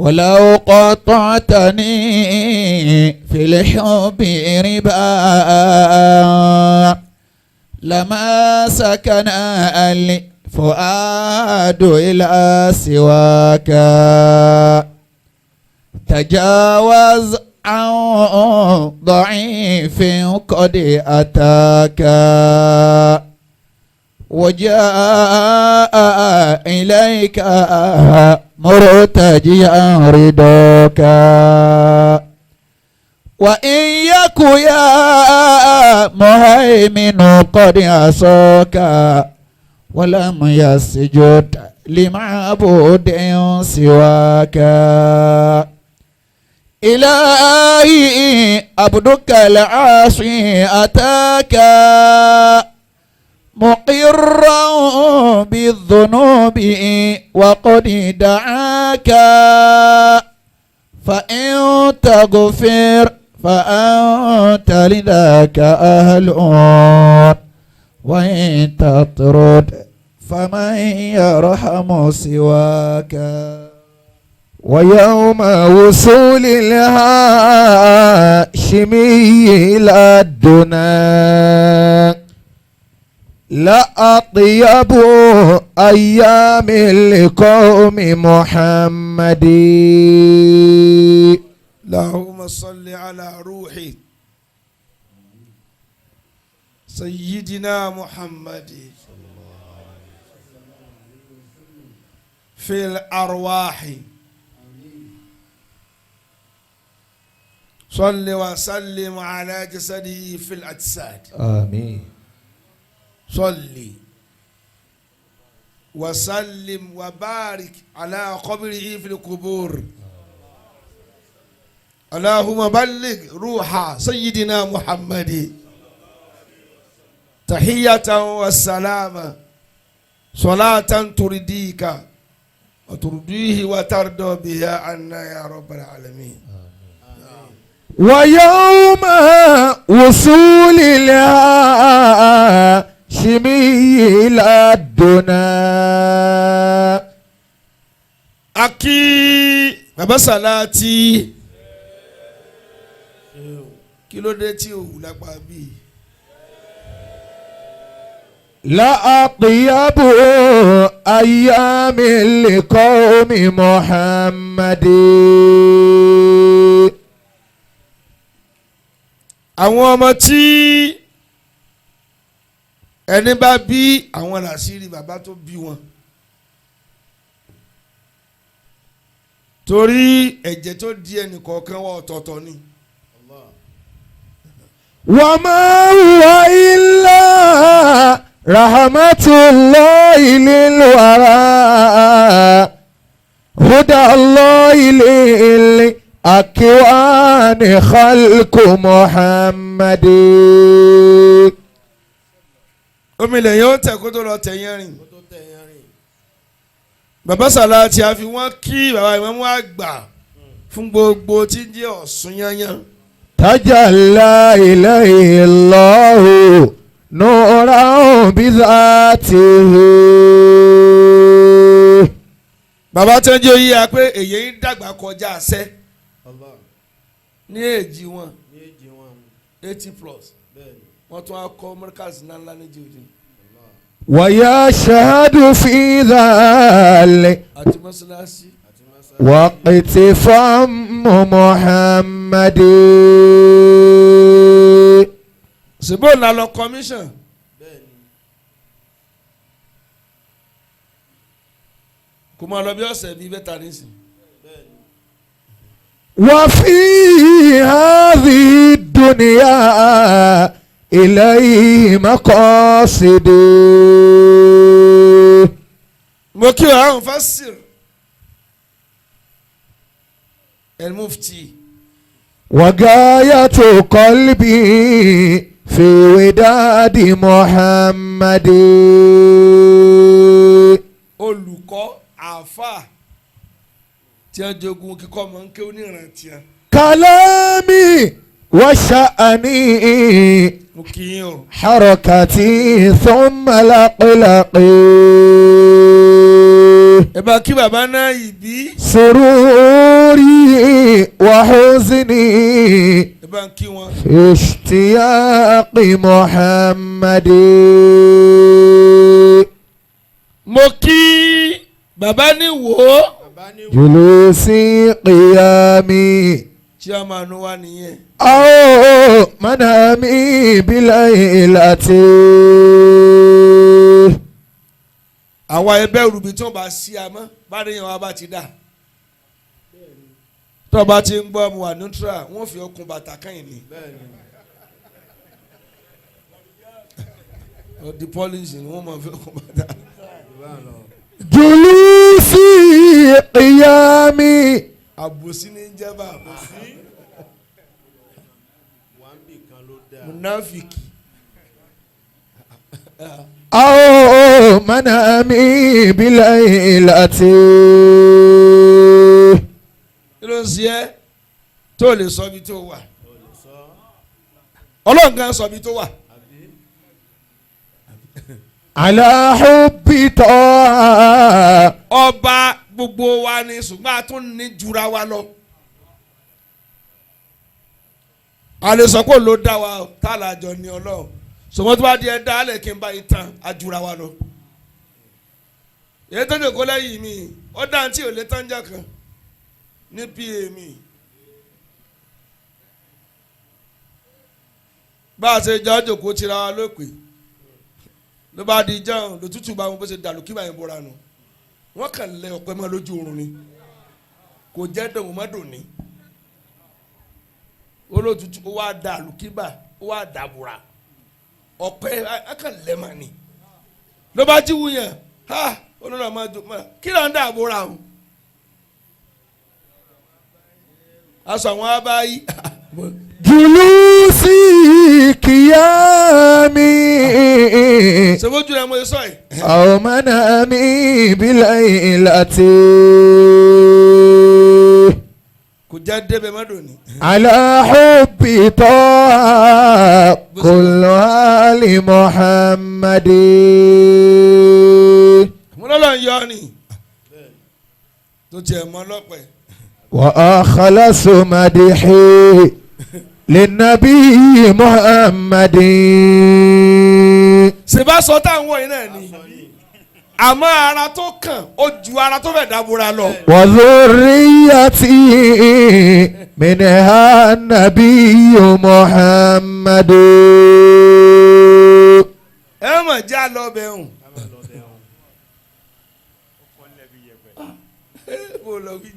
ولو قطعتني في الحب ربا لما سكن الفؤاد إلى سواك تجاوز عن ضعيف قد أتاك وجاء إليك مرتجيا رضاك وإن يك يا مهيمن قد عصاك ولم يسجد لمعبود سواك إلهي عبدك العاصي أتاك مقرا بالذنوب وقد دعاك فإن تغفر فأنت لذاك أهل وإن تطرد فمن يرحم سواك ويوم وصول الهاشمي إلى الدنا لا أطيب أيام لقوم محمد. اللهم صل على روح سيدنا محمد في الأرواح صل وسلم على جسده في الأجساد. آمين. صلي وسلم وبارك على قبره في القبور. اللهم بلغ روح سيدنا محمد تحية والسلام صلاة ترديك وترضيه وترضى بها عنا يا رب العالمين. ويوم وصول الهاشمي إلى الدنا Aki baba Salati kí ló dé tí o lápá bí. لا أطيب أيام لقوم محمد. Àwọn ọmọ tí ẹni bá bí àwọn làṣírí bàbá tó bí wọn. Torí ẹ̀jẹ̀ tó di ẹnì kọ̀ọ̀kan wọ ọ̀tọ̀ọ̀tọ̀ ni. وما هو إلا رحمة الله للورى هدى الله للأكوان خلق محمد. Omi ilẹ̀ yóò tẹ̀ kó tó lọ tẹ̀yẹ́ rìn. Bàbá Salati a fi wọ́n kí bàbá ìmáàmù àgbà fún gbogbo tí ń jẹ́ Ọ̀ṣun yányán. تجلى إليه الله نورا بذاته. Bàbá tó ń jẹ́ oyè ya pé èyí ń dàgbà kọjá àṣẹ ní èjì wọn 80+ wọ́n tún á kọ́ mọ́ríkàsì ńláńlá ní jòjì. ويشهد في ذلك àti mọ́sálásí. وقت فم محمد. ṣèbó ńlá lọ commission. kò máa lọ bí ọ̀sẹ̀ bíi mẹ́ta nísìn. وفي هذه الدنيا إليه مقاصد. mo kí o àwọn fásir المفتي. وغاية قلبي في وداد محمد. olùkọ́ àáfà tí a jogun kíkọ́ mọ̀ ń ké onírántí a. كلامي وشأني mo kí yín o. حركتي ثم لقلقي. ẹ bá kí bàbá náà ìbí. سروري وحزني ẹ bá ń kí wọn. في اشتياق محمد. mo kí bàbá ní wò ó. جلوسي قيامي chairman wa nìyẹn. أو منامي بليلتي. àwa ẹbẹ rúbi tí wọn bá sí a mọ bá níyàn wa bá ti dà tó o bá ti ń gbọ́ mu wà neutral wọ́n fi okùn bàtà kẹ́yìn ni. ọdí polish ni wọ́n máa fi okùn bàtà. جلوسي قيامي àbòsí ní jẹba munafiki. أو منامي بليلتي. kí ló ń ṣe ẹ́ tó lè sọ ibi tó wà ọlọ́run kan sọ ibi tó wà. على حب طه. ọba gbogbo wa ni ṣùgbọ́n a tún ní jura wa lọ. a lè sọ pé ló dá wa tá a la jọ ní ọlọ́run ṣùgbọ́n tó bá di ẹ dá alẹ́ kí n bá yìí tán a jura wa lọ. èyí tó ní kó lẹ́yìn mi ó dá tí ò lè tán jà kan ní pa mi. bá a ṣe jọ jòkó tira wa lópè ló bá di jẹun lótútù bá wọn bó ṣe dàlù kí báyìí bọ́ra nù wọ́n kàn lẹ ọ̀pẹ mọ́ lójú oorun ni kò jẹ́ dòun mọ́ dòní olótútù ó wá dàlù kí bá ó wá dàbúra ọ̀pẹ akàn lẹ mà ní ló bá jí wúyàn ha olórí ọmọ ẹjọ mọ kí ló ń dàbúra o aṣọ àwọn abáyí. جلوسي قيامي sebojú rẹ mo sọ yìí. أو منامي بليلتي. kò já débẹ̀ má dòní. على حب طه كل آل محمد. mo lọ́lọ́ ń yọ ni tó tiẹ̀ mọ́ lọ́pẹ́. وأخلص مدحي للنبي محمد. ṣèbá sọ táwọn yìí náà ni àmọ́ ara tó kàn ó ju ara tó fẹ́ dábòra lọ. وذريتي منها النبي محمد. ẹ mọ̀ já lọ bẹ̀ hùn.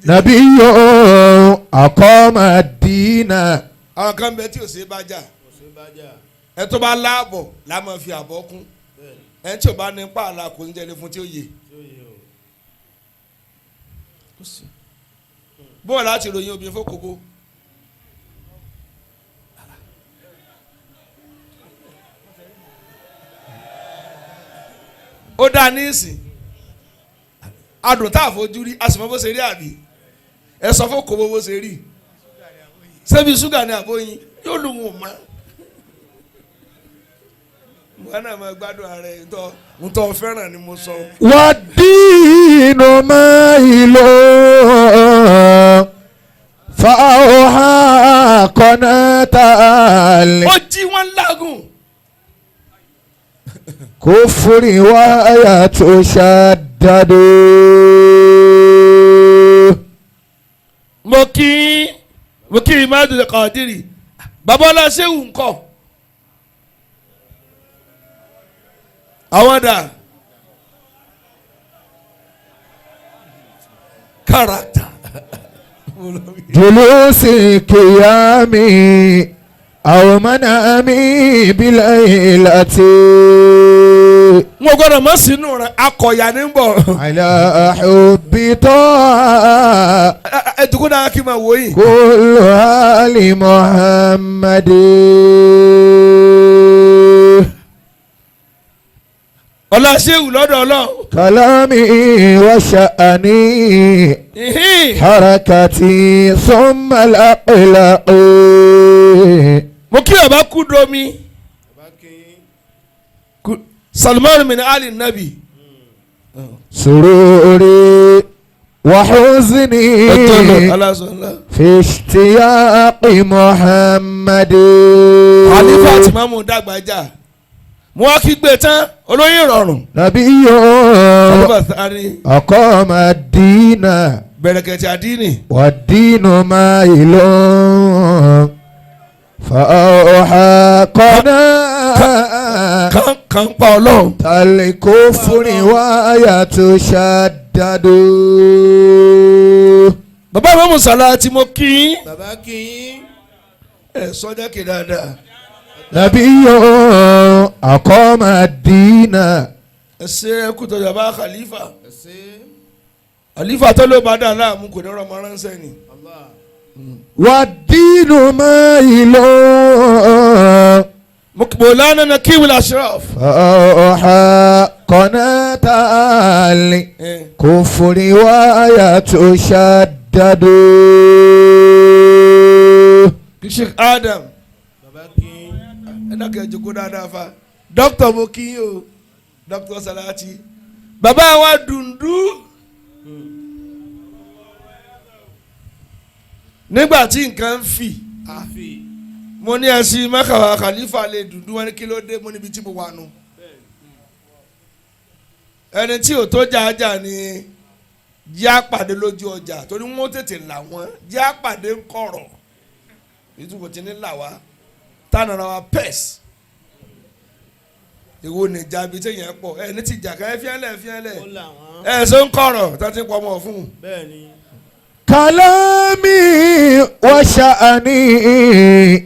نبي أقام الدين. àwọn kan bẹ tí ò ṣe bá jà ẹ tó bá láàbọ̀ la máa fi àbọ̀ kún ẹ tí ò bá ní pààlà kò ń jẹlé fún tí ó yẹ. bóyá láti ròyìn obìnrin fókòbó ó dá ní ìsìn adùn tá a fojú rí a sì mọ bó ṣe rí àbí ẹ sọ fókòbó bó ṣe rí ṣebí ṣúgà ní àbóyin yóò lù wọ́n mọ́ wọn náà máa gbádùn ara ẹ̀ ntọ́ fẹ́ràn ni mo sọ. والدين مائل فأوحى قناة ó jí wọn lágùn. الكفر ويتشدد. mo kí Imadu Qadiri babalá sẹ́wù ńkọ́ àwọn dà character. جلوس قيامي أو منامي بليلتي. wọn gbọ́dọ̀ mọ sínú rẹ akọ̀yà ní bọ̀. على حب طه ẹ dùkú náà kí n máa wò yìí. كل آل محمد. ọlá sẹ́wù lọ́dọ̀ ọlọ́run. كلامي وشأني حركتي ثم الأقلق. mo kí bàbá kú domi Salman min ali nabi سروري وحزني في اشتياق محمد. Khalifa àti Mamu dàgbà jà mo wá kí gbé tán olóyè ìrọ̀rùn. نبي Khalifa Thani أقام الدين bẹ̀rẹ̀kẹ̀tì àdínì. والدين مائل فأوحى قناة kan pa Ọlọ́run. الكفر ويتشدد. bàbá Mamu Sala tí mo kí bàbá kí yín. ẹ sọjá kí dáadáa. نبي أقام الدين ẹ ṣe kùtọ bàbá Khalifa. ẹ ṣe. Khalifa tó ló bá dà láàmú kò ní ọ̀rọ̀ ọmọ ránṣẹ́ ni. Allah. والدين مائل Maulana Nakib al-Ashraf. فأوحى قناة الكفر ويتشدد. Sheikh Adam bàbá kí yín. ẹ dákẹ́ ìjókòó dáadáa fa dókítà mo kí yín o dókítà Salati bàbá wa dùndú nígbà tí nǹkan ń fì àfi. mo ní ẹsìn mẹ́kàwá Khalifa lè dùndú wọn ní kí ló dé mo níbi tí mo wà nù ẹni tí ò tó jájà ni jẹ́ àpàdé lójú ọjà torí wọ́n tètè là wọ́n jẹ́ àpàdé ń kọ̀rọ̀ ìtumọ̀ tí ní là wá tánàrà wa pẹ́s ìwọ ní ìjà bíi téèyàn pọ̀ ẹ ní ti jà ká ẹ fiẹ́lẹ̀ ó là wọ́n. ẹ ṣe ń kọ̀rọ̀ tá ti pọ̀ mọ́ fún un. bẹ́ẹ̀ ni. كلامي وشأني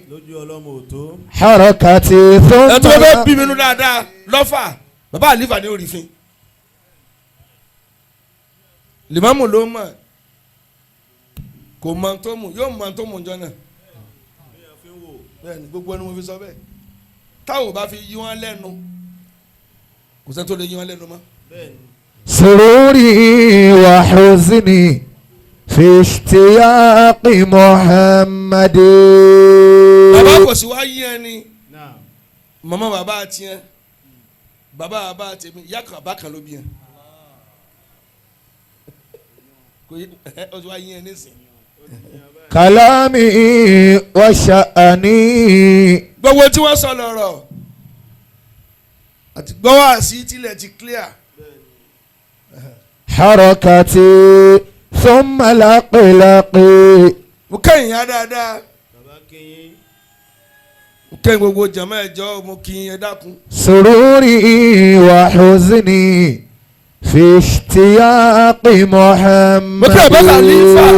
lójú ọlọ́mọ òtó. حركتي ẹ tó bẹ́ẹ̀ ثم bí mi nú dáadáa lọ́fà bàbá àlífà ní orí fin limamu ló mọ̀ kò mọ tó mu yóò mọ tó mu jọ náà bẹ́ẹ̀ fi ń wò. bẹ́ẹ̀ ni gbogbo ẹni mo fi sọ bẹ́ẹ̀ táwọn ò bá fi yí wọn lẹ́nu kò sẹ́ni tó lè yí wọn lẹ́nu mọ́. bẹ́ẹ̀ ni. سروري وحزني في اشتياق محمد. bàbá kò sí wá yí ẹni náà. màmá bàbá àti yẹn bàbá tèmi ìyá kan bàbá kan ló bí yẹn kò yí ó ti wá yí ẹni sìn. كلامي وشأني gbogbo tí wọ́n sọ lọ́rọ̀ àti gbọ́wọ́ àsí tilẹ̀ ti clear. حركتي ثم لقلقي. mo kẹ́yìn yá dáadáa bàbá kí yín. mo kẹ́yìn gbogbo jàmá ẹ̀jọ́ mo kí yín ẹ dákun. سروري وحزني في اشتياق محمد. بكرة بقى خليفة.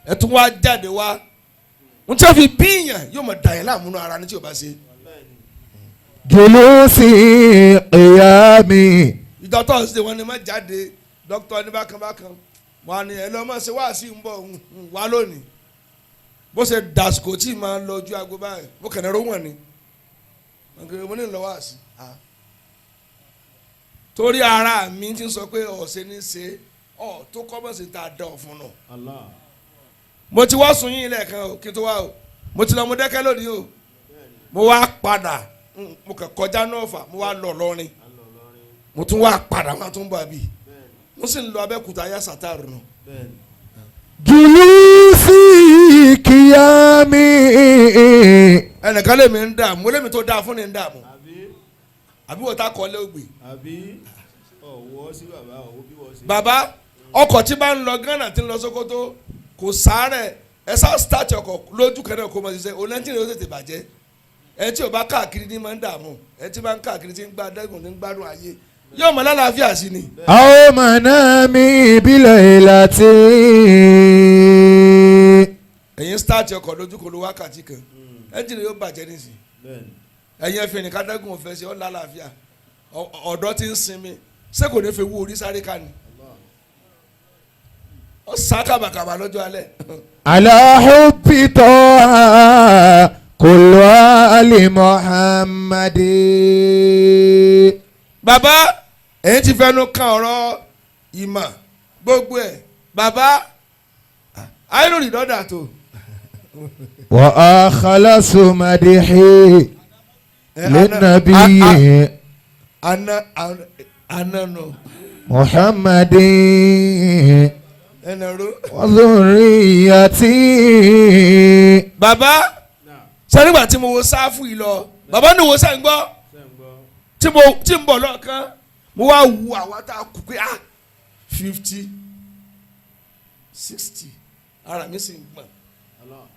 ẹ tún wá jáde wá n tí a fi bíyàn yóò mọ̀ dàyẹ̀ láàmúnú ara ní tí o bá ṣe. جلوسي قيامي ìjọ tó ń ṣe wọn ni má jáde dókítà ní bákan wọn ni ẹ lọ mọ̀ ṣe wá sí ń bọ̀ wá lónìí bó ṣe dàsìkò tí màá lọ ojú aago báyìí mo kàn ní ro wọn ni mo ní lọ wá sí torí ara mi ti sọ pé ọ̀sẹ̀ ní ṣe ọ̀ tó kọ́ mọ̀ sí ta dán fún un. Allah. mo ti wá sun yín lẹ́ẹ̀kan o kí n tó wá o mo ti lọ mo dẹ́kẹ́ lónìí o mo wá padà mo kàn kọjá náà fà mo wá lọ lọ́rin mo tún wá padà wọn tún bọ̀ àbí mo sì ń lọ Abẹ́òkúta ayá sátárù nù. جلوسي قيامي. ẹnìkan lèmi ń dààmú lèmi tó dáa fún ni ń dààmú àbí wọ́n ta kọ́ lé ògbè. àbí ọ̀wọ́ sí bàbá ọ̀wọ́ bí wọ́n sí. bàbá ọkọ̀ tí bá ń lọ Ghana tí ń lọ Sókótó kò sáré ẹ sá start ọkọ̀ lójú kan náà kó mọ̀ ṣiṣẹ́ onẹ́ntìrì ó tètè bàjẹ́ ẹ tí o bá káàkiri ní máa ń dààmú ẹ tí bá ń káàkiri tí ń gba dẹ́gùn ní ń gbádùn ayé yóò mọ lálàáfíà sí ni. أو منامي بليلة. ẹ̀yin start ọkọ̀ lójú kò ló wákàtí kan ẹ́ńjìnì yóò bàjẹ́ nísìn ẹ̀yin ẹ̀fẹ̀ nìkan dẹ́gùn ọ̀fẹ́ sí ọ́ lálàáfíà ọ̀dọ́ ti ń sinmi ṣé kò ní fi wú orí sáré ká ni ọ sá kàbàkàbà lọ́jọ́ alẹ́. على حب طه كل آل محمد. bàbá ẹ̀yin ti fẹnu kan ọ̀rọ̀ ìmọ̀ gbogbo ẹ̀ bàbá ayélujára ìdọ́dà tó. وأخلص مدحي للنبي anano Muhammadin ẹnẹrú. wa dhurriyyati. bàbá sẹ́nìgbà tí mo wo sáfù yìí lọ bàbá ní wo sẹ́ń gbọ́ tí ń bọ̀ lọ́ọ̀kan mo wá wu àwa tá a kú pé 50 60 ara mi sì ń gbọ̀n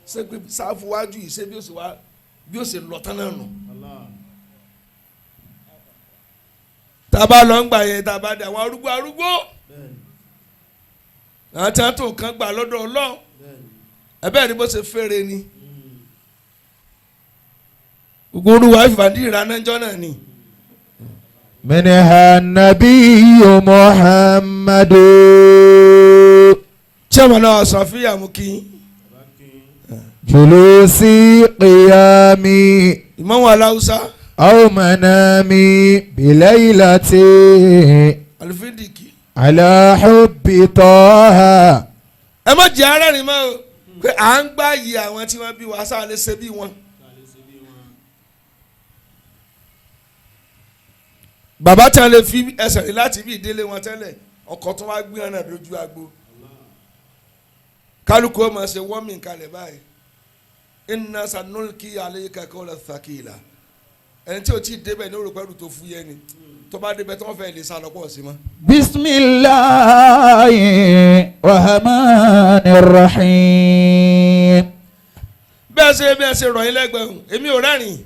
ṣé pé sáfù wájú yìí ṣé bí ó ṣe lọ tán náà nù. tá a bá lọ ń gbà yẹn tá a bá dé àwọn arúgbó àwọn tí wọ́n tó nǹkan gbà lọ́dọ̀ Ọlọ́run ẹ̀bẹ́ ni bó ṣe fẹ́rẹ̀ ni gbogbo olúwa ìfàdí ìranájọ́ náà ni. منها النبي محمد. chairman náà Sàfíà mú kí. جلوسي قيامي ìmáàmù aláwùsá. أو منامي بليلة alifidiki. على حب طه. ẹ má jẹ́ ara rìn mọ́ o pé à ń gbá yìí àwọn tí wọ́n bí wa sáà lè ṣe bí wọn. bàbá tí a lè fi ẹsẹ̀ rí láti bí ìdílé wọn tẹ́lẹ̀ ọkọ̀ tó wá gbé ọ̀nà lójú agbo kálukú ó máa ṣe wọ́mìn kalẹ̀ báyìí inna sanulki alayka qawlan thaqila ẹni tí o ti débẹ̀ ní orúkọ ẹrù tó fúyẹ́ ni tó bá débẹ̀ tó wọ́n fẹ́ lè sá lọ́pọ̀ sí mọ́. Bismillahir Rahmanir Rahim. bẹ́ẹ̀ ṣe rọ̀ yín lẹ́gbẹ̀ẹ́ èmi ò rẹ́rìn.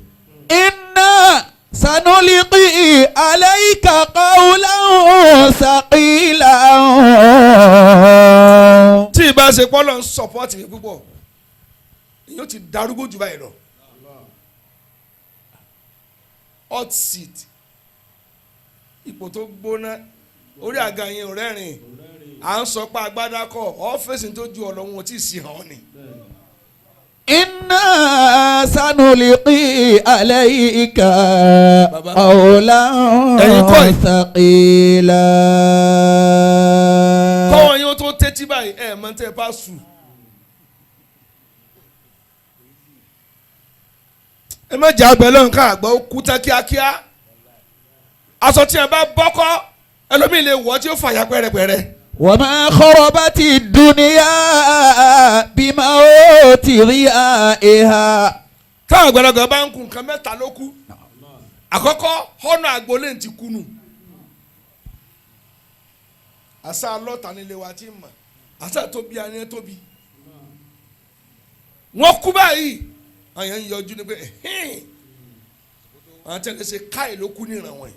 Inna sanulqi alayka qawlan thaqilan. tí ìbá ṣe pọ́lọ́ ń sọ̀pọ́tì mi púpọ̀ yóò ti darúgbó jù báyìí lọ. hot seat ipò tó gbóná orí àga yẹn ò rẹ́rìn à ń sọ pé agbádá kọ ọ́fíìsì tó ju ọ̀nà wọn tí ì sí hàn ni. Inna sanulqi alayka Baba. qawlan Ẹ̀yin kọ́ yìí. thaqila. kọ́wọ́n yín ó tó tẹ́tí báyìí ẹ̀ mọ̀ tẹ́ ẹ bá sùn. ẹ má jẹ́ àgbẹ̀ lọ́nà ká àgbà ó kú tán kíákíá aṣọ tí ẹ bá bọ́kọ́ ẹlòmíì lè wọ́ tí ó fàyà pẹ́rẹpẹ́rẹ. Wa ma kharabati dunya bimauti riya'iha. táwọn àgbàlagbà bá ń kun nǹkan mẹ́ta ló kú àkọ́kọ́ ọ̀nà àgbólé ti kú nù àṣà lọ́ta nílé wa ti mọ̀ àṣà tóbi àní tóbi wọ́n kú báyìí àyàn ń yọjú ní pé àwọn tẹ́lẹ̀ ṣe káì ló kú níran wọn.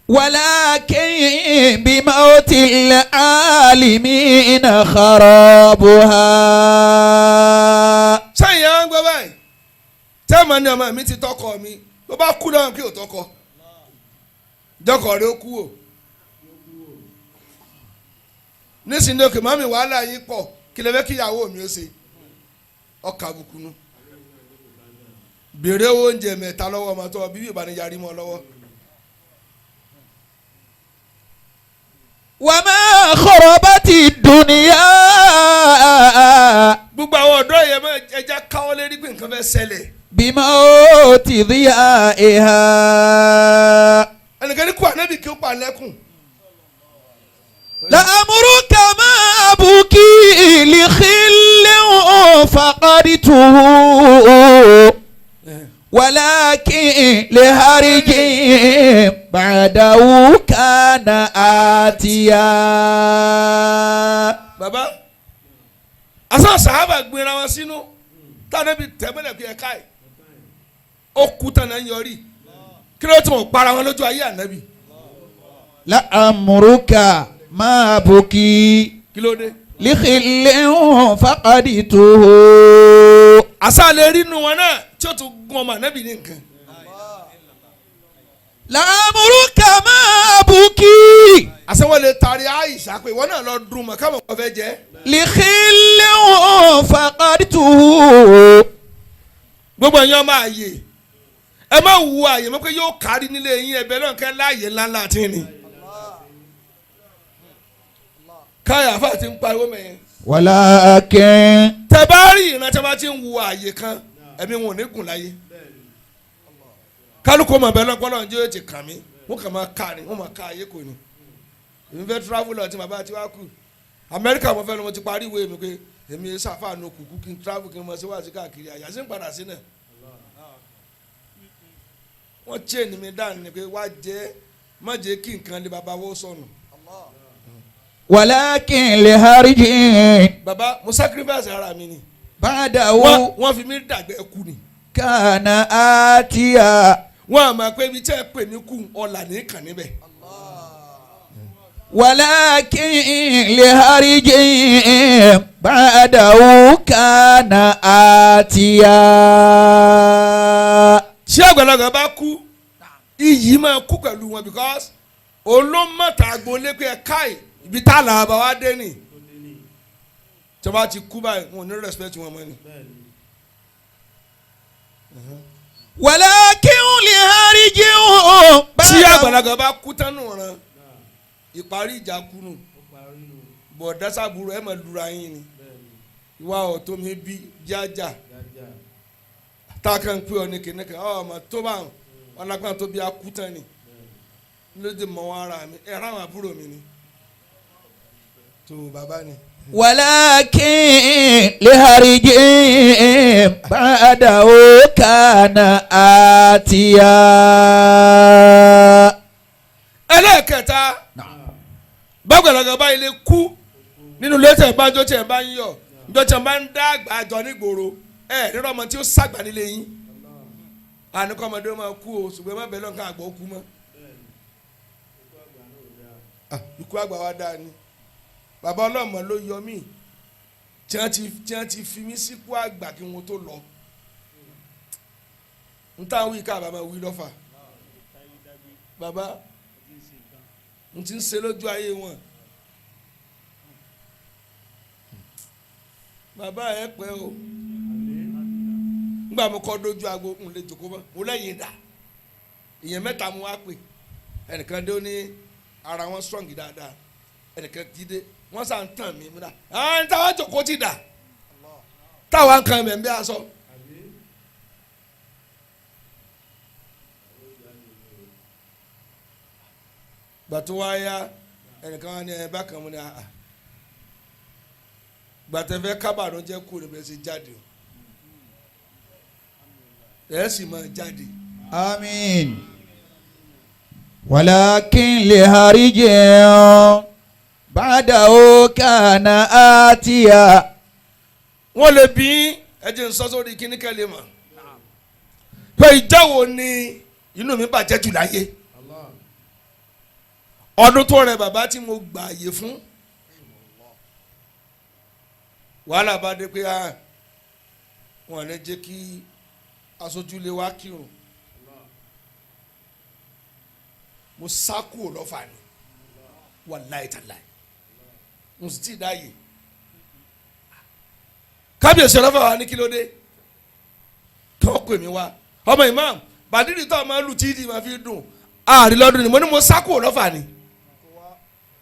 Walakin bimautil alimina kharabuha. sẹ́yìn yẹn wọ́n gbọ́ báyìí tẹ́ẹ̀mọ̀ ni ọmọ mi ti tọkọ mi ló bá kú náà kí o tọkọ dọkọ rẹ ó kú o nísìnyí òkè mọ́mí wàhálà yín pọ̀ kí lè fẹ́ kí ìyàwó mi ó ṣe ọkà àbùkù nu béèrè oúnjẹ mẹ́ta lọ́wọ́ ọmọ tó bíbí ìbániyarí mọ́ lọ́wọ́. Wa ma kharabati dunya. gbogbo àwọn ọ̀dọ́ yẹn mọ ẹja káwọ́ lérí pé nǹkan fẹ́ ṣẹlẹ̀. Bimauti riya'iha. ẹnìkan ní kú ànábì kí ó pa lẹ́kùn. La'amruka ma abuki li khillin faqadtuhu. Walakin li harjin ba'dahu kana atiya. baba asan sahaba gbéra wọn sínú tànàbí tẹ̀mẹ́lẹ̀ kí ẹ ká ẹ̀ ó kú tán náà ń yọrí kí ló tún wọn para wọn lójú ayé ànábì La'amruka ma abuki kí ló dé. li khillin faqadtuhu. àṣà lè rí inú wọn náà tí ó tún gun ọmọ ànábì ní nǹkan. La'amruka ma abuki àṣà wọn lè taari Àìṣà pé ìwọ náà lọ dùn mọ́ káwọn kan fẹ́ jẹ́. li khillin faqadtuhu. gbogbo ẹ̀yin ọmọ àyè ẹ má wu àyè mọ́ pé yóò kárí nílé yín ẹ̀bẹ̀ náà kẹ́ láàyè ńláńlá àti ní. káyà fà ti ń pariwo mẹ́yẹn. Walakin tẹ bá rí ìran tí a bá ti ń wu àyè kan ẹ̀mí wọn ò ní gùn láyé. kálukú ọmọ bẹ́ẹ̀ lọ́pọ̀ náà jẹ́ ètè kàn mí wọ́n kàn máa ká ni wọ́n máa ká ayé kò ní èmi fẹ́ travel lọ tí bàbá àti wá kù Amẹ́ríkà mo fẹ́ lọ mo ti parí ìwé mi pé èmi sáfàánù kùkú kí n travel kí n mọ sí wá sí káàkiri àyàsí ń padà sí náà wọ́n chain mi dáhùn ni pé wá jẹ́ má jẹ́ kí nǹkan lé bàbá wọ́ sọnù. walakin li harijin. bàbá mo sacrifice ara mi ni. ba'dahu wọ́n fi mí dàgbẹ́ kú ni. kana atiya. wọ́n á máa pé ibi tí ẹ pè ní kú ọ̀là ní kàn níbẹ̀. walakin li harijin ba'dahu kana atiya. tí àgbàlagbà bá kú iyì máa kú pẹ̀lú wọn because olómọ̀tà agboolé pé ẹ káì ibi tá a là bá wá dé nì tí wọ́n bá ti kú báyìí wọn ò ní respect wọn mọ́ ni. walakin li harijin. tí àgbàlagbà bá kú tánú ràn ìparí ìjà kúnnù bọ̀ dásábùrù ẹ̀ máa lura yín ni ìwà ọ̀tọ́ mi bí jájà tá a kàn pé ọ ní kìnìkan ọmọ tó bá wọn lágbára tó bí akú tán ni lóde mọ wọn ara mi ẹ ráwọn àbúrò mi ni tó bàbá ni. walakin li harijin ba'dahu kana atiya. ẹlẹ́ẹ̀kẹta bágbàlagbà báyìí lè kú nínú lẹ́tẹ̀ ìbánjọ́ tí ẹ̀ bá ń yọ ìjọ tí ẹ̀ bá ń dá àgbà àjọ nígboro ẹ̀ nínú ọmọ tí ó sàgbà nílé yín àníkọ́ ọmọdé máa kú o ṣùgbọ́n má bẹ̀rẹ̀ nǹkan àgbà ó kú mọ́ ikú àgbà wa dáa ni bàbá ọlọ́mọ ló yọ mí tí wọ́n ti fi mí síkú àgbà kí wọ́n tó lọ n táwọn wí ká bàbá wí lọ́fà bàbá n ti ń ṣe lójú ayé wọn bàbá ẹ pẹ́ o ngbà mo kọ́ dojú agbo n lè jòkó mọ́ mo lẹ́yìn dà ìyẹn mẹ́ta mo wá pè ẹnìkan dé ó ní ara wọn strong dáadáa ẹnìkan jíde wọ́n sàn tàn mí múdà àwọn táwọn jòkó ti dà táwọn kan mẹ̀ ń bí aṣọ. gbàtú wá yá ẹnìkan wá ní ẹ bá kan mu ní àhà gbàtẹ́fẹ́ kábàánú jẹ́ kú níbẹ̀ sí jáde o ẹ̀ sì máa jáde. àmín. walakin li harijin ba'dahu kana atiya. wọ́n lè bí ẹjẹ̀ ń sọ sórí kíní kẹ́lẹ́ mọ̀ pé ìjáwó ni inú mi bàjẹ́ jù láyé ọdún tó rẹ bàbá tí mo gbà àyè fún wàhálà bá dé pé wọn lè jẹ́ kí aṣojúlé wa kírun mo sá kúrò lọ́fà ni wàláì tàláì mo sì ti dáyè kábíyèsí ọlọ́fà wa ní kí ló dé kí wọ́n pè mí wá ọmọ imam bàdìrì tó ọmọ lù tíì máa fi dùn ààrin lọ́dún ni mo ní mo sá kúrò lọ́fà ni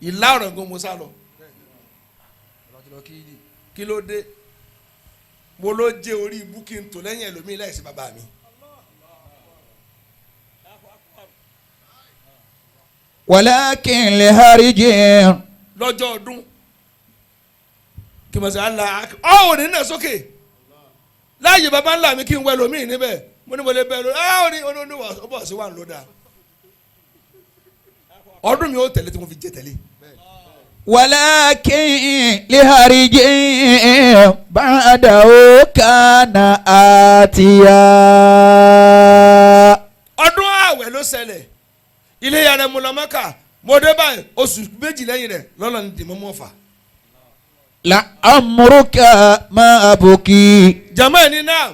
ìlà ọ̀rọ̀ gan mo sá lọ kí ló dé mo ló jẹ́ orí ibú kí n tò lẹ́yìn ẹlòmíì láìsí bàbá mi. walakin li harijin. lọ́jọ́ ọdún kí mo sọ àlà ọ̀ ní nà sókè láàyè bàbá ńlá mi kí n wẹ ẹlòmíì níbẹ̀ mo ní mo lè bẹ lórí ọ̀ ní bọ̀ sí wà ń lò dáa ọdún mi ó tẹ̀lé tí mo fi jẹ tẹ̀lé. walakin li harijin ba'dahu kana atiya. ọdún ààwẹ̀ ló ṣẹlẹ̀ ilé yàrá mo lọ Mákà mo dé báyìí oṣù méjì lẹ́yìn rẹ̀ lọ́nà ní dìmọ́ mọ́fà. la amruka ma abuki. jama ẹni náà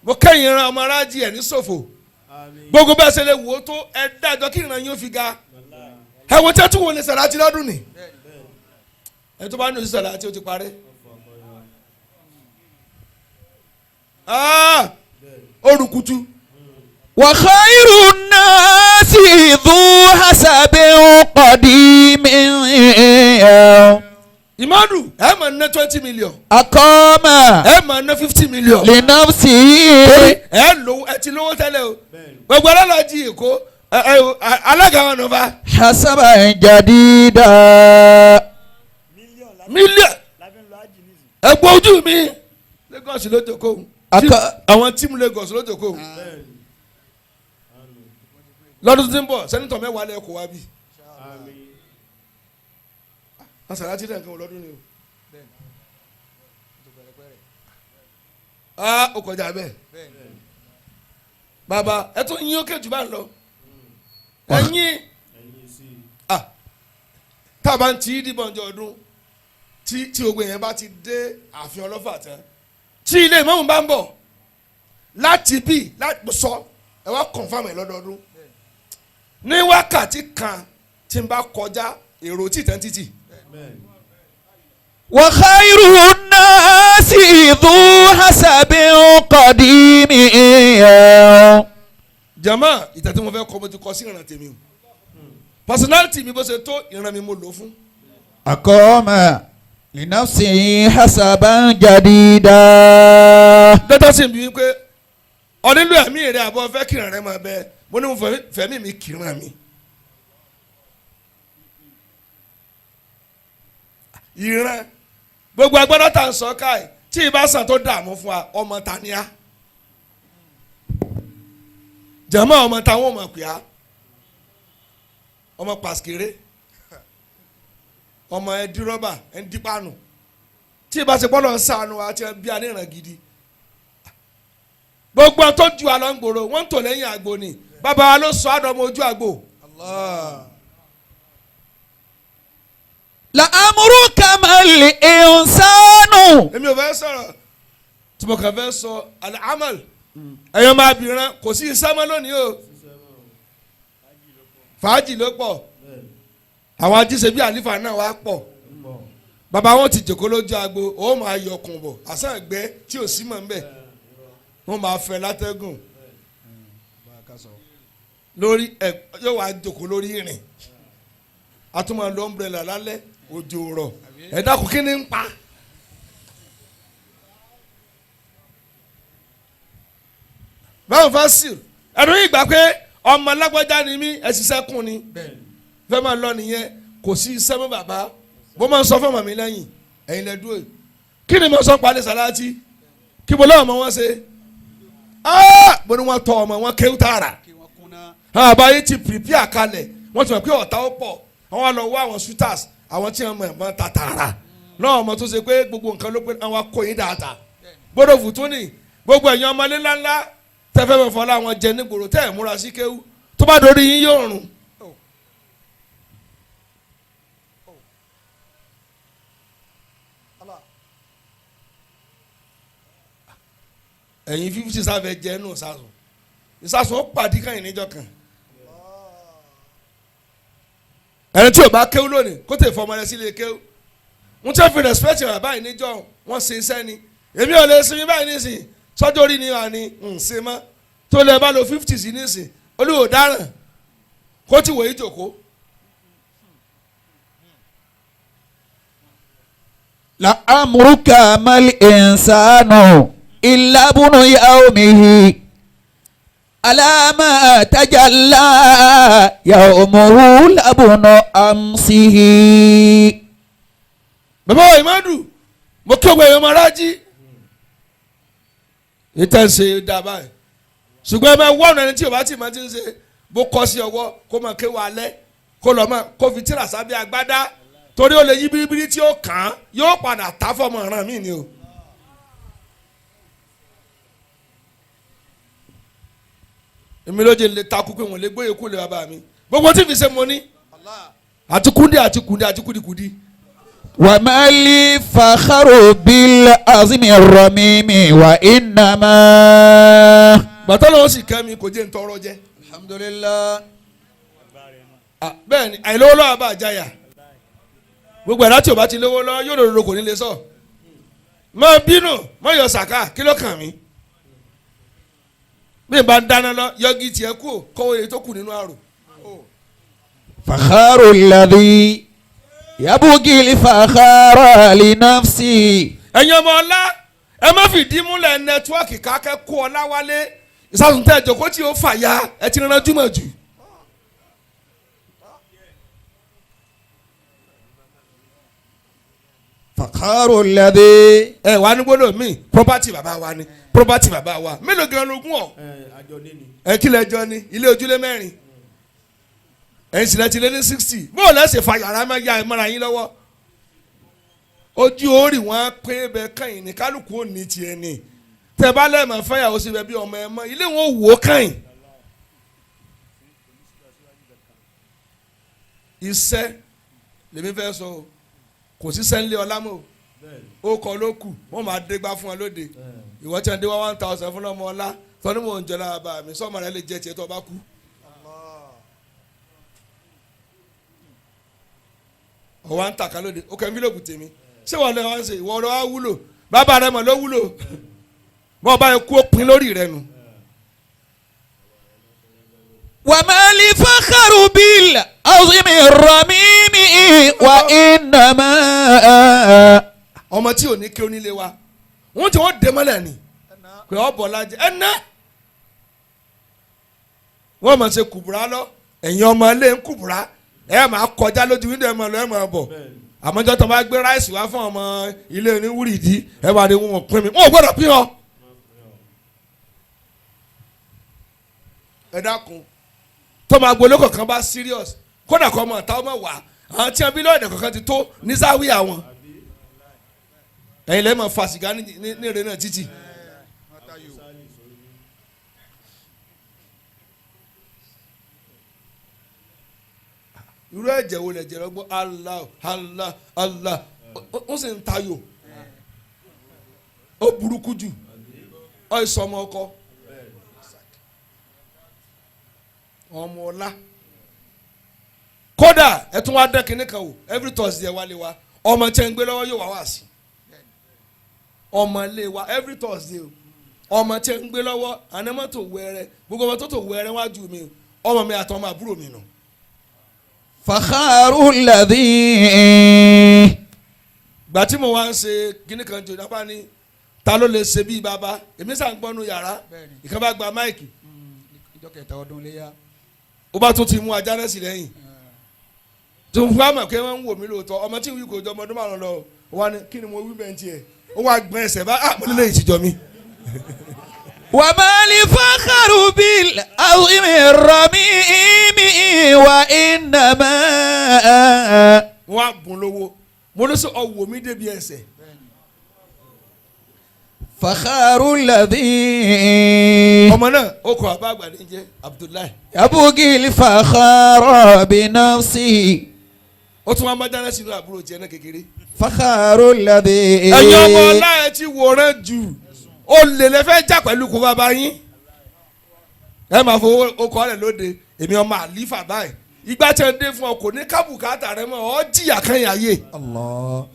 mo kẹ́yìn ran ọmọ aráàjì ẹ̀ ní ṣòfò gbogbo bẹ́ẹ̀ ṣe lè wò ó tó ẹ dájọ́ kí ìran yín ó fi ga ẹ wo tí ẹ tún wò ní sàràtì lọ́dún ni ẹ tó bá ní oṣù sàràtì ó ti parẹ́ olùkùtù. wa khairu nnasi dhu hasabin qadimin. ìmọ̀ọ́dù ẹ máa ná 20 million. أقام ẹ máa ná 50 million. لنفسه torí ẹ ti lówó tẹ́lẹ̀ o gbogbo alálàájì èkó alága wọn nọba. حسبا جديدا mílíọ̀n ẹgbẹ́ ojú mi Lagos ló tó kó àwọn tíìmù Lagos ló tó kó lọ́dún tí ń bọ̀ sẹ́nitọ̀ mẹ́wàá lẹ́ kó wá bí. asàlátì dẹ̀ nǹkan lọ́dún ni o. ó kọjá bẹ́ẹ̀ bàbá ẹ tún yín ókè jù bá ń lọ ẹ̀yin tá a bá ń tí dìbò ọjọ́ ọdún tí ogun yẹn bá ti dé ààfin ọlọ́fà tán tí ilé ìmọ̀mù bá ń bọ̀ láti bí láti sọ ẹ wá confirm ẹ lọ́dọọdún ní wákàtí kan tí n bá kọjá èrò títàn títì. وخير الناس ذو حسب قديم. jama ìtàn tí mo fẹ́ kọ́ mo ti kọ́ sí ìran tèmi o personality mi bó ṣe tó ìran mi mo lò fún. أقام لنفسه حسبا جديدا. dọ́tà sì ń bí wípé ọ̀nílù ẹ̀mí rẹ̀ àbọ̀ fẹ́ kìràn rẹ̀ máa bẹ mo ní mo fẹ̀mí mi kìràn mi. ìran gbogbo agbọ́dọ̀ tà ń sọ káì tí ìbá sàn tó dààmú fún wa ọmọ tania jẹ̀mọ́ ọmọ táwọn ọmọ pè á ọmọ pàṣkéré ọmọ ẹdírọ́bà ẹndípánu tí ìbá ṣe gbọ́dọ̀ ń sànù àti bí aníran gidi gbogbo tó ju àlọ́ ń gbòòrò wọ́n ń tò lẹ́yìn àgbo ni bàbá wa ló sọ àdọ́mọ ojú àgbo. لأمرك ما الإنسان. èmi ò fẹ́ sọ̀rọ̀ tí mo kàn fẹ́ sọ al-amal ẹ̀yọ́ máa bìrán kò sí iṣẹ́ mọ́ lónìí o fàájì ló pọ̀ àwọn ajíṣe bíi àlífà náà wá pọ̀ bàbá wọn ti jòkó lójú agbo ó máa yọkùn bọ̀ àṣà ẹgbẹ́ tí ò sí mọ̀ ń bẹ̀ wọ́n máa fẹ́ látẹ́gùn lórí ẹ̀ yóò wá jòkó lórí ìrìn àtúmọ̀ lọ umbrella lálẹ́ òjò rọ̀ ẹ̀dá kò kí ni ń pa. báwo fẹ́ sí ẹ̀rọ yìí gbà pé ọmọ alágbájá ni mí ẹ̀sìsẹ́ kùn ni fẹ́ máa lọ nìyẹn kò sí iṣẹ́ mọ́ bàbá bó máa ń sọ fún ọmọ mi lẹ́yìn ẹ̀yin lẹ́ dúró kí ni mo sọ palẹ̀ sàláàtì kí mo lọ́wọ́ ọmọ wọn ṣe bó ni wọ́n tọ ọmọ wọn kéwù tààrà àbáyé ti pìrìpì àkàlẹ̀ wọ́n ti mọ̀ pé ọ̀tá ó pọ̀ àwọn lọ wá àwọn shooters àwọn tí wọ́n mọ̀ ẹ̀mọ́ ta tààrà náà ọmọ tó ṣe pé gbogbo nǹkan ló pé àwọn akóyin dáadáa gbọ́dọ̀ fùtún ni gbogbo ẹ̀yin ọmọlé ńláńlá tẹ́fẹ́ bẹ̀ fọlá àwọn jẹ nígboro tẹ́ ẹ̀ múra sí kéwú tó bá dorí yín yóò rùn. ẹ̀yin 50 sáfẹ́ jẹ́ nù sásùn ìsásùn ó pàdé káyìn níjọ́ kan ẹni tí o bá kéwú lónìí kó tẹ̀ fọmọ rẹ sílé kéwú wọ́n ti fi respect rẹ̀ báyìí níjọ́ wọ́n ṣe iṣẹ́ ni èmi ò lè sinmi báyìí nísìnyí sọ́jọ́ orí ni wà ní ǹṣe mọ́ tó lè bá lo 50 sí nísìn olúwo dáràn kó ti wòye jòkó. لأمرك ما الإنسان إلا ابن يومه على ما تجلى يومه لابن أمسه. bàbá wa ìmọ̀dù mo kí ọgbà èèyàn máa rájí ìtẹ̀ ṣe dábàá ẹ̀ ṣùgbọ́n ẹ máa wọ́n ẹni tí o bá ti máa ti ń ṣe bó kọ́ sí ọwọ́ kó máa ké wa alẹ́ kó lọ́ máa kó fi tíra sábẹ́ agbádá torí ó lè yí biribiri tí ó kàn án yóò padà tá fọmọ ọ̀ràn mí ni o. èmi ló jẹ lè takú pé wọn lè gbóyè kú lè bàbá mi gbogbo tí fi ṣe mo ní àti kúndé àti kúndé àti kúdìkúdì. وما لي فخر بالعظم الرميم وإنما. gbàtọ́ lọ́wọ́ sì kẹ́ mi kò jẹ́ ntọ́rọ́ jẹ́. alhamdulillah. bẹ́ẹ̀ ni àìlówó lọ́wọ́ bá àjáyà gbogbo ẹ̀dá tí o bá ti lówó lọ́wọ́ yóò lòdòdò kò ní lè sọ. má bínú má yọ sàká kí ló kàn mí. bí n bá ń dáná lọ yọgi tiẹ̀ kú kọ́wé tó kù nínú àrò. فخر الذي يبغي الفخر لنفسه. ẹ̀yin ọmọ ọlá ẹ má fìdí múlẹ̀ nẹ́tíwọ́ọ̀kì kákẹ́ kó ọlá wálé ìsàtúntẹ̀ ìjòkó tí ó fà ya ẹ ti rán jùmọ̀ jù. فخر الذي ẹ wà ní gbọ́dọ̀ mi property bàbá wa ni property bàbá wa mélòó gan lógún ọ. àjọ níní. ẹ kí lẹjọ ni ilé ojúlé mẹ́rin ẹ̀yin sì lẹ ti lé ní 60 bóòlù ẹsẹ fa yàrá máa ya ìmọ̀ràn yín lọ́wọ́ ojú orí wọn pé bẹ kẹ́yìn ní kálukú ò ní tiẹ̀ ni tẹ bá lẹ́ẹ̀mọ̀ fẹ́yàwó sí bẹ bí ọmọ ẹ mọ ilé wọn wò ó kẹ́yìn. iṣẹ́ lèmi fẹ́ sọ o kò sí sẹ́ńlẹ̀ ọlámọ́ o kọ́ ló kù wọ́n máa dé gbá fún ọ lóde ìwọ tí wọ́n dé wá 1000 fún ọmọ ọlá tọ́ni mò ń jẹ lára bá mi sọ́ọ̀mù rẹ lè jẹ tiẹ̀ tó bá kú. ọwọ́ ń tàkà lóde ó kẹ́ ń fílòpù tèmi ṣé wọ́n lè wá ń ṣe ìwọ ọ̀rọ̀ wa wúlò bàbá rẹ mọ̀ ló wúlò bọ́ọ̀ bá yẹ kú ó pin lórí rẹ nù. وما الفخر بالعظم الرميم وإنما ọmọ tí ò ní kí onílé wa wọ́n ti wọ́n dé mọ́lẹ̀ ni pé ọ bọ̀ lájẹ ẹ ná wọ́n mọ̀ ṣe kùbùrà lọ ẹ̀yin ọmọ ilé ń kùbùrà ẹ máa kọjá lójú wíńdò ẹ máa lọ ẹ máa bọ̀ àmọ́jọ́ tó bá gbé ráìsì wá fún ọmọ ilé oníwúrìdí ẹ bá dé wọn pín mi wọn ò gbọ́dọ̀ pín ọ. ẹ dákun tó máa gbọ́ olókọ̀ kan bá serious kódà kọ́ ọmọ ọ̀tá ọmọ wà àwọn tí wọn bí lọ́ọ̀dẹ̀ kankan ti tó ní sáwìà wọn ẹ̀yin lẹ́yìn máa fa sìgá ní ìrẹ́ náà títì. irú ẹ̀jẹ̀ wo lẹ̀ jẹ̀ lọ́gbọ́n Allah Allah Allah ó sì ń tayò ó burúkú jù ó ìsọmọ ọkọ ọmọ ọlá kódà ẹ tún wá dẹ́ kínní kan o every Thursday ẹ wálé wa ọmọ tí ẹ ń gbé lọ́wọ́ yóò wá wá sí ọmọ ilé wa every Thursday o ọmọ tí ẹ ń gbé lọ́wọ́ anamọ́tò wẹ̀rẹ̀ gbogbo ọmọ tó tó wẹ̀rẹ̀ wájú mi ọmọ mi àtọmọ àbúrò mi nù. فخر الذي gbà tí mo wá ń ṣe kínní kan jò dábàá ní ta ló lè ṣe bíi bàbá èmi sàn gbọ́nú yàrá ìkan bá gba máìkì ìjọ kẹta ọdún léyà ó bá tún ti mú ajá náà sí lẹ́yìn tó fún àmọ̀ pé wọ́n ń wò mí lóòótọ́ ọmọ tí ìwé kò jọ ọmọ ọdún márùn lọ wọ́n ní kí ni mo wí bẹ́ẹ̀ tiẹ̀ ó wá gbọ́n ẹsẹ̀ bá mo nílé ìtìjọ́ mi. وما الفخر بالعظم الرميم وإنما wọ́n á bùn lówó mo ní sọ ọwọ́ mi débi ẹsẹ̀. فخر الذي ọmọ náà ó kọ àbá àgbà ní jẹ́ Abdullahi. يبغي الفخر بنفسه. ó tún wá má dáná sínú àbúrò tiẹ̀ náà kékeré. فخر الذي ẹ̀yin ọmọ ọlá ẹ ti wòran jù ó lè lè fẹ́ jà pẹ̀lú kó bàbá yín ẹ máa fowó okọ̀ rẹ̀ lóde èmi ọmọ àlífà báyìí ìgbà tí ẹ dé fún ọ kò ní kábùkátà rẹ mọ́ ọ jìyà kan yàyè. الله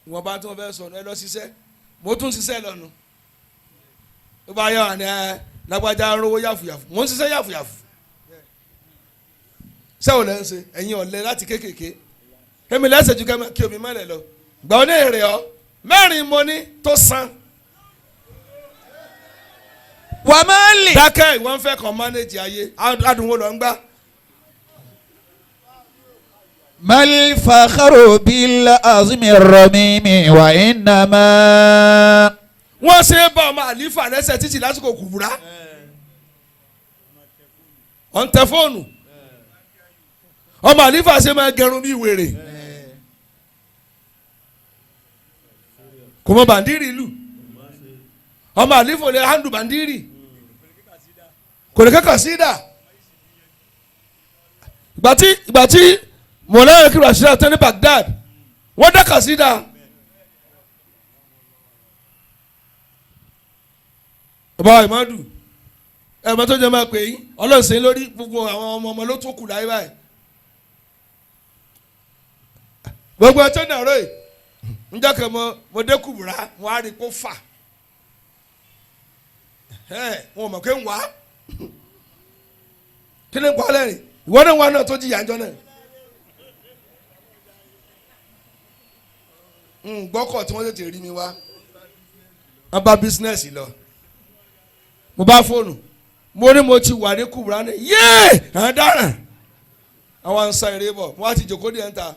wọn bá tún fẹ́ sọnù ẹ lọ ṣiṣẹ́ mo tún ṣiṣẹ́ lọ́nu ó bá yọ àná ẹ lágbájá rówó yàfùyàfù mo ń ṣiṣẹ́ yàfùyàfù sẹ́wọ̀n lẹ́ ń ṣe ẹ̀yin ọ̀lẹ́ láti kékèké èmi lẹ́sẹ̀ ju kẹ́mẹ́ kí omi mẹ́lẹ̀ lọ gbà ó ní èrè ọ mẹ́rin mo ní tó san. وما لي dákẹ́ ìwọ́n fẹ́ kàn mánéjì ayé adùnwó lọ ń gbá. ما الفخر بالعظم الرميم وإنما wọ́n ṣe é bá ọmọ àlífà lẹ́sẹ̀ títì lásìkò kùbúrá ọ̀n tẹ fóònù ọmọ àlífà ṣe máa gẹrun bí wèrè kò mọ bàndírì ìlú ọmọ àlífà ò lè handù bàndírì kò lè kẹ́kọ̀ọ́ sí dà ìgbà tí mọ̀lẹ́rìn kí Rashida tẹ́ ní Baghdad wọ́n dá kàsídà bàbá ìmọ̀dù ẹ̀mọ́ tó jẹ́ máa pè yín ọlọ́sìn lórí gbogbo àwọn ọmọ ló tó kù láyé báyìí gbogbo ẹtọ́ náà rẹ̀ njẹ́ kẹ́ mo dé kùbùrà wọ́n á rí kó fà wọn ò mọ̀ pé ń wá kí ni pa lẹ́rìn ìwọ náà wà náà tó jìyà ńjọ́ náà. gbọ́kọ̀ tí wọ́n tètè rí mi wá wọ́n bá bísínẹ́sì lọ mo bá fóònù mo ní mo ti wà ní Kubra ní yéé àwọn dáràn àwọn à ń sa eré bọ̀ wọ́n á ti jòkó díẹ̀ ń ta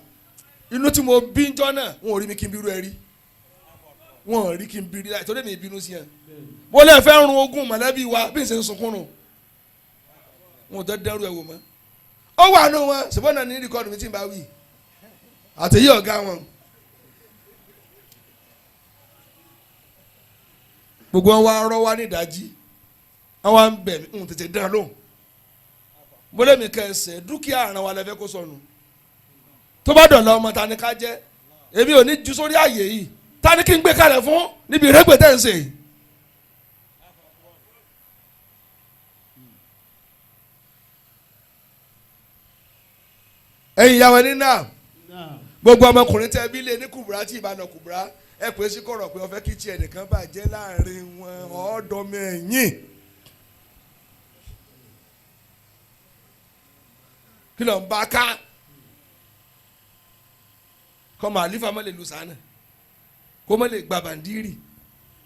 inú tí mo bí ńjọ́ náà wọn ò rí mi kí n bírú ẹ rí wọn ò rí kí n bí rí láì tó dé mi bínú sí yẹn mo lè fẹ́ run ogún mọ̀lẹ́bí wa bí n ṣe ń sunkún nù wọn ò tẹ́ dẹ́rù ẹ̀ wò mọ́ ó wà nù wọn ṣùgbọ́n náà ní rìkọ́dù mi tí n bá wí àtẹ̀yí ọ̀gá wọn. gbogbo wọn wá rọ wá ní ìdájí wọn wá ń bẹ̀ mí ń tètè dán lóhùn mo lé mi kẹsẹ̀ dúkìá àrùn wa lẹ́fẹ̀ẹ́ kó sọnù tó bá dọ̀la ọmọ ta ni ká jẹ́ èmi ò ní ju sórí àyè yìí ta ni kí n gbé kalẹ̀ fún níbi ìrẹ́gbẹ̀ tẹ̀ ń sè. ẹ̀yin ìyàwó ẹni náà gbogbo ọmọkùnrin tẹ bí lé ní Kubra tí ìbànú Kubra ẹ pè é sí kọ̀rọ̀ pé ọ̀fẹ́ kí tiẹ̀ nìkan bàjẹ́ láàrin wọn ọ̀ọ́dọ́mọ ẹ̀yìn kí ló ń bá ká kọ́mọ àlífà má lè lu sànà kó má lè gba bàndírì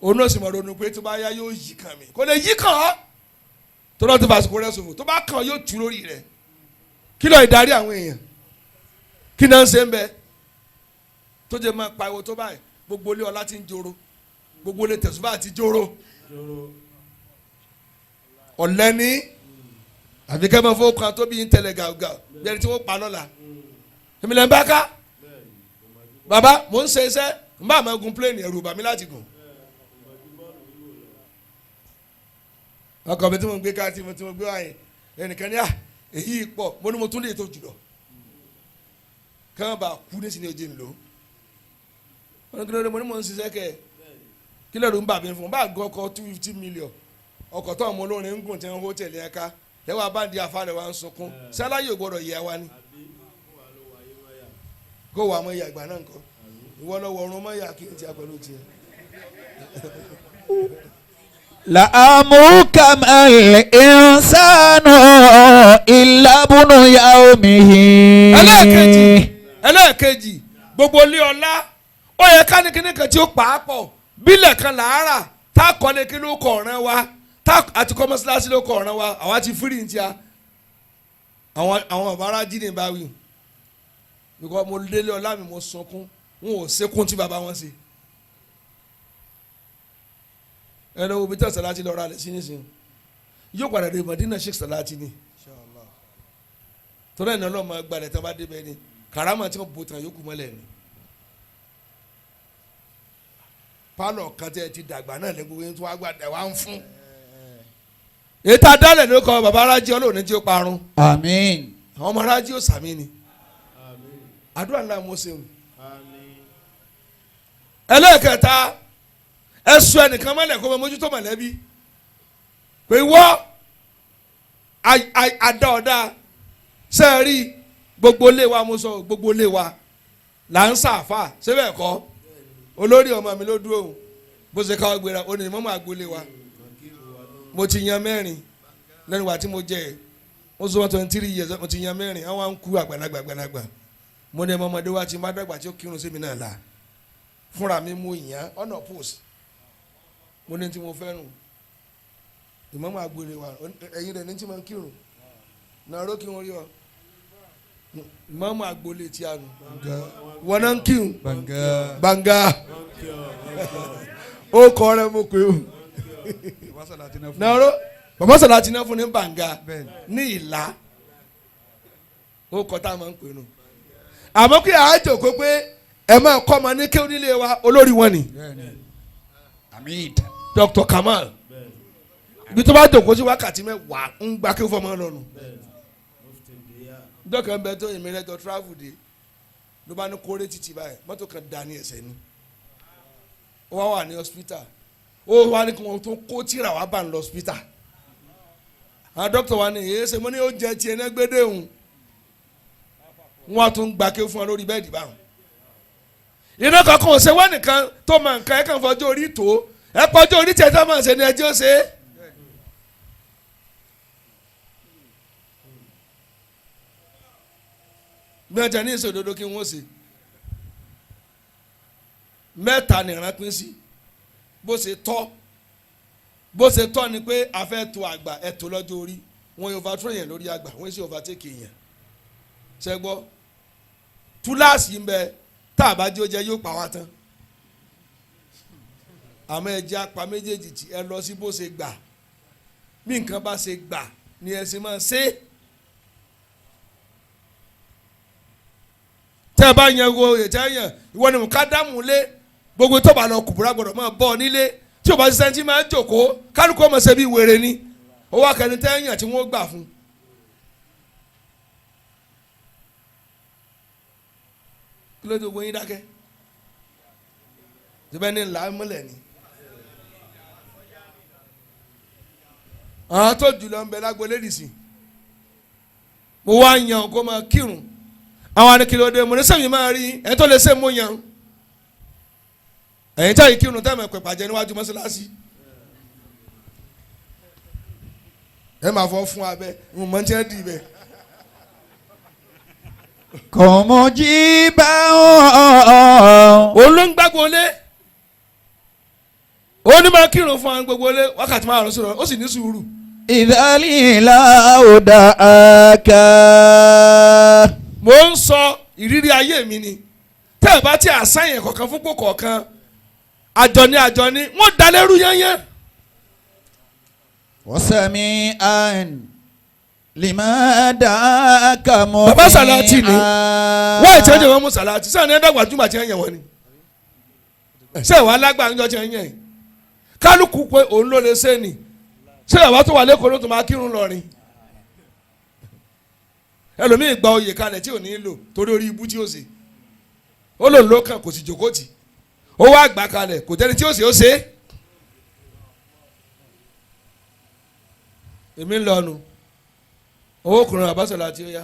òun náà sì mọ̀ ronú pé tó bá yá yóò yí kàn mí kò lè yí kàn ọ́ tó lọ́ọ́ tó fà sùkúrẹ́ sòfò tó bá kàn yóò tú lórí rẹ̀ kí ló ìdarí àwọn èèyàn kí náà ń ṣe ń bẹ tó jẹ́ máa pariwo tó báyìí gbogbo ilé ọlá ti ń joro gbogbo ilé tẹ̀sùbá ti joro ọ̀lẹ́ni àfi kẹ́ máa fowó kan tó bí ń tẹ̀lé gàgà bí ẹni tí wọ́n pa lọ́la èmi lẹ́ ń bá ká bàbá mò ń ṣe iṣẹ́ n bá máa gun pléènì ẹ̀rù bà mí láti gùn ọkọ̀ mi tí mo gbé ká tí mo gbé wáyé ẹnìkan ní à èyí pọ̀ mo ní mo tún lè tó jùlọ kàn bá kú ní sinmi ojú ńlò wọn kí ló dé mo ní mo ń ṣiṣẹ́ kẹ́ kí ló dé ń bà mí fún bá gbọ́ ọkọ̀ 250 million ọkọ̀ tó àwọn olórin ń gùn tí wọ́n hó tẹ̀lé ẹ̀ka lẹ́wọ̀n abáǹdí afárẹ̀ wa ń sunkún sáláyé ò gbọ́dọ̀ yẹ wa ni kó wà mọ́ ìyá ìgbà náà nǹkan ìwọ lọ́wọ́ ọ̀run mọ́ ìyá kí n ti apẹ̀lú tiẹ̀. لأمرك ما الإنسان إلا بن يومه. ẹlẹ́ẹ̀kejì gbogbo ilé ọlá ó yẹ ká ní kíní kan tí ó pàápọ̀ bílẹ̀ kan làárà tá a kọ́ ní kí ló kọ̀ ọ̀ràn wa tá àti kọ́ mọ́sálásí ló kọ̀ ọ̀ràn wa àwa ti fírì ní tíya àwọn ọ̀bára jí ní báwí bíkọ́ mo délé ọlá mi mo sunkún wọn ò sékún tí bàbá wọn ṣe. ẹnlẹ́ wo bí tẹ́ Sàláàtì lọ́ọ́ ra lẹ̀ sí nísìnyí yóò padà dé Mọ̀dínà Sheikh Sàláàtì ni tọ́lá ìnáwó ọmọ gbalẹ̀ tó bá débẹ̀ ni karama tí wọ́n bò tán yókù mọ́lẹ̀ ni pálọ̀ kan tẹ́ ti dàgbà náà lẹ́gbẹ̀ẹ́ wọ́n tó wá gbàdá wá ń fún ètò adálẹ̀ ló kọ́ bàbá arájí ọlọ́run tí ó parun àmín àwọn ọmọ arájí ó sàmì ni àdúrà ńlá mo ṣeun ẹlẹ́ẹ̀kẹta ẹsùn ẹnìkan mọ́lẹ̀ kó mọ mójútó mọ̀lẹ́bí pé wọ́ àdá ọ̀dá sẹ́ẹ̀rí gbogbo ilé wa mo sọ gbogbo ilé wa là ń sàfà síbẹ̀ kọ́ olórí ọmọ mi ló dúró bó ṣe káwọ́ gbéra ó ní mọ́mọ́ àgbolé wa mo ti yan mẹ́rin lẹ́nu wa tí mo jẹ́ mo sọ 23 years mo ti yan mẹ́rin àwọn à ń kú àgbàlagbà mo ní ọmọdé wa ti má dàgbà tí ó kírun sí mi náà la fúnra mi mo yàn ọ̀nà post mo ní tí mo fẹ́ nù ìmọ̀mọ́ àgbolé wa ẹ̀yin rẹ̀ ní tí mo ń kírun náà ró kí wọ́n rí ọ ìmọ̀mọ́ àgbolé tí a nù wọn náà ń kírun gbàngà ó kọ́ rẹ mo pé o náà ró bàbá Sàláàtì náà fún ní gbàngà ní ìlà ó kọ́ tá a máa ń pè nù àmọ́ kí àájò kó pé ẹ máa kọ́ ọmọ ní kéwòn nílé wa olórí wọn ni Dr. Kamal ibi tó bá dòkó sí wákàtí mẹ́wàá ń gba kí ó fọmọ lọ́nu dọ́kàn bẹ tó èmi rẹ́jọ travel dé ló bá ní kórè títí báyìí mọ́tò kan dá ní ẹsẹ̀ ni ó wá wà ní hospital ó wá ní kí wọ́n tó kó tíra wá bá ń lọ hospital àwọn dókítà wa ní èyí ṣe mo ní oúnjẹ tiẹ̀ náà gbédè òun wọ́n á tún gba kí ó fún ọ lórí bẹ́ẹ̀dì báwọn iná kankan ò ṣe wá nìkan tó máa ń ka ẹ kàn fọjọ́ orí tó ẹ pọ́jọ́ orí tiẹ̀ tó máa ń ṣe ni ẹjọ́ ṣe mẹ́ta ní ìṣòdodo kí wọ́n ṣe mẹ́ta nìran pín sí bó ṣe tọ́ ni pé a fẹ́ tó àgbà ẹ̀ tó lọ́jọ́ orí wọ́n yóò overthrow yẹn lórí àgbà wọ́n sì overtake yẹn ṣẹ́gbọ́ túláàsì ń bẹ tá a bá jẹ́ ó jẹ́ yóò pa wá tán àmọ́ ẹ jẹ́ apá méjèèjì tí ẹ lọ sí bó ṣe gbà bí nǹkan bá ṣe gbà ni ẹ ṣe máa ṣe tẹ́ ẹ bá yẹn wo ètò ẹ̀yàn ìwọ ni mo ká dáàmú lé gbogbo tó bá lọ kùbúrà gbọdọ̀ máa bọ̀ nílé tí o bá ṣiṣẹ́ tí máa ń jòkó kálukú ọmọ ṣe bí wèrè ni owó akẹni tẹ́ ẹ̀yàn tí wọ́n gbà fún. kí ló dé gbogbo yín dákẹ́ síbẹ̀ ní ńlá mọ́lẹ̀ ni. àwọn tó jùlọ ń bẹ lágbolé nìsín mo wá yan kó máa kírun àwọn anìkìlódé mo ní sẹ́mi máa rí ẹ̀ tó lè ṣe mo yan ẹ̀yin táyì kírun tẹ́mẹ̀ pẹ̀ pàjẹ́ níwájú mọ́ṣáláṣí ẹ máa fọ́ fún abẹ́ mo mọ̀ ní tí wọ́n dì bẹ́ẹ̀. kọ̀mọ̀ jí bá ọ̀. òun ló ń gbàgbọ́ lé òun ní máa kírun fún àwọn gbogbo lé wákàtí márùn-ún sọ̀rọ̀ ó sì ní sùúrù. ìdálìlà òdà àkà. mo ń sọ ìrírí ayé mi ni tẹ́ ẹ bá ti àṣàyàn kọ̀ọ̀kan fún pò kọ̀ọ̀kan àjọni wọ́n dalẹ́rú yányán. wọ́sàmí àn limada kàmọ́. bàbá sàlátì ni wọ́n ètò ẹ̀jẹ̀ wọn mú sàlátì sẹ́wọ̀n ní ẹ̀dàgbà jùmọ̀ àti ẹ̀yẹ̀ wọn ni sẹ́wọ̀n alágbà ńjọ́ ti ẹ̀yẹ̀ kálukú pé òun ló lè ṣe ni sẹ́wọ̀n wá tó wà lẹ́kọ̀ọ́ ló tó máa kírun lọ́rin ẹlòmíì gba oyè kalẹ̀ tí ò ní lò torí orí ibú tí ó ṣe ó lòun ló kàn kò sì jókòó tì ó wá gbà kalẹ̀ kò tẹ́ni tí ó ṣe ó ṣe èmi ń lọ nu owó kùnrin àbáṣọlá tí ó yá